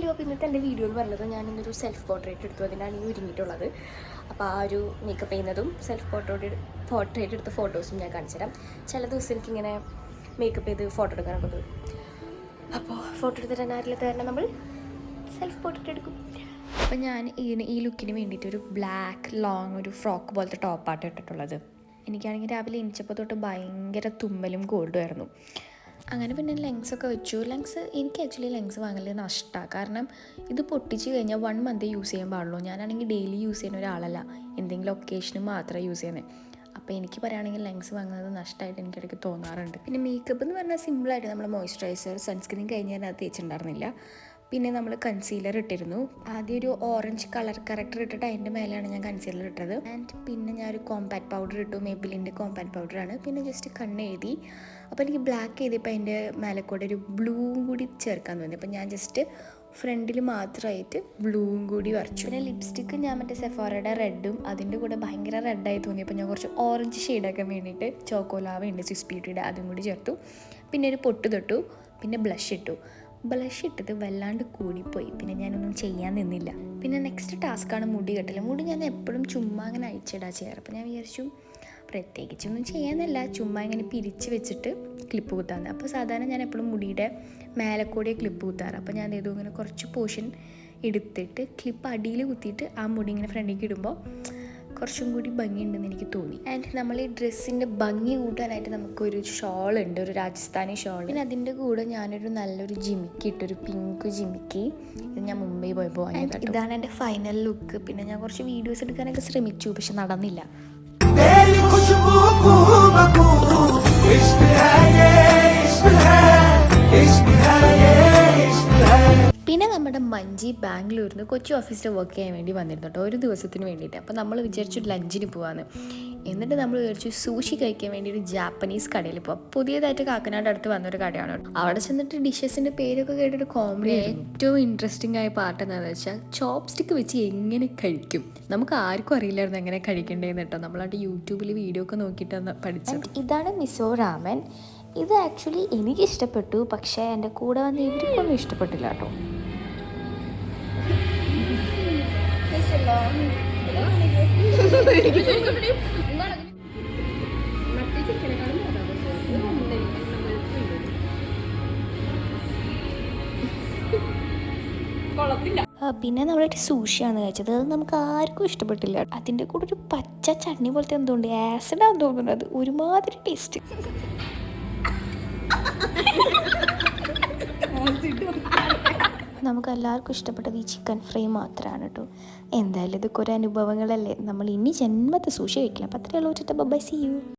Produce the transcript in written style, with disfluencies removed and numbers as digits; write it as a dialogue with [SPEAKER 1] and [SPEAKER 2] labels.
[SPEAKER 1] Hello, അപ്പോൾ ഇന്നത്തെ എൻ്റെ വീഡിയോ എന്ന് പറയുന്നത് ഞാനിന്നൊരു സെൽഫ് പോർട്രേറ്റ് എടുത്തു. അതിനാണ് ഈ ഒരുങ്ങിയിട്ടുള്ളത്. അപ്പോൾ ആ ഒരു മേക്കപ്പ് ചെയ്യുന്നതും സെൽഫ് പോർട്രേറ്റ് എടുത്ത ഫോട്ടോസും ഞാൻ കാണിച്ചു തരാം. ചില ദിവസം എനിക്കിങ്ങനെ മേക്കപ്പ് ചെയ്ത് ഫോട്ടോ എടുക്കാനൊക്കെ തോന്നും. അപ്പോൾ ഫോട്ടോ എടുത്ത് തരാൻ ആരില്ല തരണം, നമ്മൾ സെൽഫ് പോർട്രേറ്റ് എടുക്കും. അപ്പോൾ ഞാൻ ഈ ലുക്കിന് വേണ്ടിയിട്ട് ഒരു ബ്ലാക്ക് ലോങ് ഒരു ഫ്രോക്ക് പോലത്തെ ടോപ്പായിട്ട് ഇട്ടിട്ടുള്ളത്. എനിക്കാണെങ്കിൽ രാവിലെ എണിച്ചപ്പോൾ തൊട്ട് ഭയങ്കര തുമ്മലും കോൾഡും ആയിരുന്നു. അങ്ങനെ പിന്നെ ലെങ്സൊക്കെ വെച്ചു. എനിക്ക് ആക്ച്വലി ലെങ്സ് വാങ്ങൽ നഷ്ടമാണ്. കാരണം ഇത് പൊട്ടിച്ച് കഴിഞ്ഞാൽ 1 മന്ത് യൂസ് ചെയ്യാൻ പാടുള്ളൂ. ഞാനാണെങ്കിൽ ഡെയിലി യൂസ് ചെയ്യുന്ന ഒരാളല്ല, എന്തെങ്കിലും ഒക്കേഷന് മാത്രമേ യൂസ് ചെയ്യുന്നത്. അപ്പോൾ എനിക്ക് പറയുകയാണെങ്കിൽ ലെങ്സ് വാങ്ങുന്നത് നഷ്ടമായിട്ട് എനിക്കിടയ്ക്ക് തോന്നാറുണ്ട്. പിന്നെ മേക്കപ്പ് എന്ന് പറഞ്ഞാൽ സിമ്പിളായിട്ട് നമ്മൾ മോയ്സ്ചറൈസർ, സൺസ്ക്രീൻ കഴിഞ്ഞാൽ അത് തേച്ചിട്ടുണ്ടായിരുന്നില്ല. പിന്നെ നമ്മൾ കൺസീലർ ഇട്ടിരുന്നു. ആദ്യം ഒരു ഓറഞ്ച് കളർ കറക്റ്റർ ഇട്ടിട്ട് അതിൻ്റെ മേലെയാണ് ഞാൻ കൺസീലർ ഇട്ടത്. ആൻഡ് പിന്നെ ഞാനൊരു കോമ്പാക്ട് പൗഡർ ഇട്ടു. മേബിലിൻ്റെ കോമ്പാക്ട് പൗഡറാണ്. പിന്നെ ജസ്റ്റ് കണ്ണെഴുതി. അപ്പോൾ എനിക്ക് ബ്ലാക്ക് ചെയ്തപ്പോൾ അതിൻ്റെ മേലെ കൂടെ ഒരു ബ്ലൂവും കൂടി ചേർക്കാൻ തോന്നി. അപ്പോൾ ഞാൻ ജസ്റ്റ് ഫ്രണ്ടിൽ മാത്രമായിട്ട് ബ്ലൂവും കൂടി വരച്ചു. പിന്നെ ലിപ്സ്റ്റിക്ക് ഞാൻ മറ്റേ സെഫോറയുടെ റെഡും അതിൻ്റെ കൂടെ ഭയങ്കര റെഡായി തോന്നിയപ്പോൾ ഞാൻ കുറച്ച് ഓറഞ്ച് ഷെയ്ഡാക്കാൻ വേണ്ടിയിട്ട് ചോക്കോലാവ ഉണ്ട് സ്വിസ് ബ്യൂട്ടിയുടെ, അതും കൂടി ചേർത്തു. പിന്നെ ഒരു പൊട്ട് തൊട്ടു. പിന്നെ ബ്ലഷ് ഇട്ടു. ബ്ലഷ് ഇട്ടത് വല്ലാണ്ട് കൂടിപ്പോയി. പിന്നെ ഞാനൊന്നും ചെയ്യാൻ നിന്നില്ല. പിന്നെ നെക്സ്റ്റ് ടാസ്ക്കാണ് മുടി കെട്ടൽ. മുടി ഞാൻ എപ്പോഴും ചുമ്മാ അങ്ങനെ അയച്ചിടാ ചെയ്യാറ്. അപ്പോൾ ഞാൻ വിചാരിച്ചു പ്രത്യേകിച്ചൊന്നും ചെയ്യാനല്ല, ചുമ്മാ ഇങ്ങനെ പിരിച്ച് വെച്ചിട്ട് ക്ലിപ്പ് കുത്താന്ന്. അപ്പോൾ സാധാരണ ഞാൻ എപ്പോഴും മുടിയുടെ മേലെക്കൂടെ ക്ലിപ്പ് കുത്താറ്. അപ്പോൾ ഞാൻ ഏതോ ഇങ്ങനെ കുറച്ച് പോർഷൻ എടുത്തിട്ട് ക്ലിപ്പ് അടിയിൽ കുത്തിയിട്ട് ആ മുടി ഇങ്ങനെ ഫ്രണ്ടിലേക്ക് ഇടുമ്പോൾ കുറച്ചും കൂടി ഭംഗിയുണ്ടെന്ന് എനിക്ക് തോന്നി. ആൻഡ് നമ്മൾ ഈ ഡ്രസ്സിൻ്റെ ഭംഗി കൂട്ടാനായിട്ട് നമുക്കൊരു ഷോൾ ഉണ്ട്, ഒരു രാജസ്ഥാനി ഷോൾ. പിന്നെ അതിൻ്റെ കൂടെ ഞാനൊരു നല്ലൊരു ജിമിക്കി ഇട്ടൊരു പിങ്ക് ജിമിക്കി. ഇത് ഞാൻ മുംബൈ പോയപ്പോൾ വാങ്ങിയത്. ഇതാണ് എൻ്റെ ഫൈനൽ ലുക്ക്. പിന്നെ ഞാൻ കുറച്ച് വീഡിയോസ് എടുക്കാനൊക്കെ ശ്രമിച്ചു, പക്ഷെ നടന്നില്ല. പിന്നെ നമ്മുടെ മഞ്ജി ബാംഗ്ലൂരിൽ നിന്ന് കൊച്ചി ഓഫീസിൽ വർക്ക് ചെയ്യാൻ വേണ്ടി വന്നിരുന്നു കേട്ടോ, ഒരു ദിവസത്തിന് വേണ്ടിയിട്ട്. അപ്പോൾ നമ്മൾ വിചാരിച്ചു ലഞ്ചിന് പോകാമെന്ന്. എന്നിട്ട് നമ്മൾ വിചാരിച്ചു സൂഷി കഴിക്കാൻ വേണ്ടി ഒരു ജാപ്പനീസ് കടയിൽ പോകാം. പുതിയതായിട്ട് കാക്കനാട് അടുത്ത് വന്നൊരു കടയാണ്. അവിടെ ചെന്നിട്ട് ഡിഷസിൻ്റെ പേരൊക്കെ കേട്ടിട്ട് കോമഡി. ഏറ്റവും ഇൻട്രസ്റ്റിംഗ് ആയ പാർട്ട് എന്താണെന്ന് വെച്ചാൽ ചോപ്പ് സ്റ്റിക്ക് വെച്ച് എങ്ങനെ കഴിക്കും. നമുക്ക് ആർക്കും അറിയില്ലായിരുന്നു എങ്ങനെ കഴിക്കേണ്ടതെന്ന് കേട്ടോ. നമ്മളായിട്ട് യൂട്യൂബിൽ വീഡിയോ ഒക്കെ നോക്കിയിട്ടാണ് പഠിച്ചത്. ഇതാണ് മിസോ രാമൻ. ഇത് ആക്ച്വലി എനിക്ക് ഇഷ്ടപ്പെട്ടു, പക്ഷേ എൻ്റെ കൂടെ വന്ന് ഇവർക്കൊന്നും ഇഷ്ടപ്പെട്ടില്ല കേട്ടോ. പിന്നെ നമ്മളായിട്ട് സൂഷിയാണ് കഴിച്ചത്. അത് നമുക്ക് ആർക്കും ഇഷ്ടപ്പെട്ടില്ല. അതിൻ്റെ കൂടെ ഒരു പച്ച ചട്നി പോലത്തെ എന്തുകൊണ്ട് ആസിഡാന്ന് തോന്നുന്നത്, ഒരുമാതിരി ടേസ്റ്റ്. നമുക്ക് എല്ലാവർക്കും ഇഷ്ടപ്പെട്ടത് ഈ ചിക്കൻ ഫ്രൈ മാത്രമാണ് കേട്ടോ. എന്തായാലും ഇതൊക്കെ ഒരു അനുഭവങ്ങളല്ലേ. നമ്മൾ ഇനി ജന്മത്തെ സൂക്ഷി കഴിക്കില്ല. അപ്പോൾ അത്രയേ ഉള്ളൂ. Bye, see U.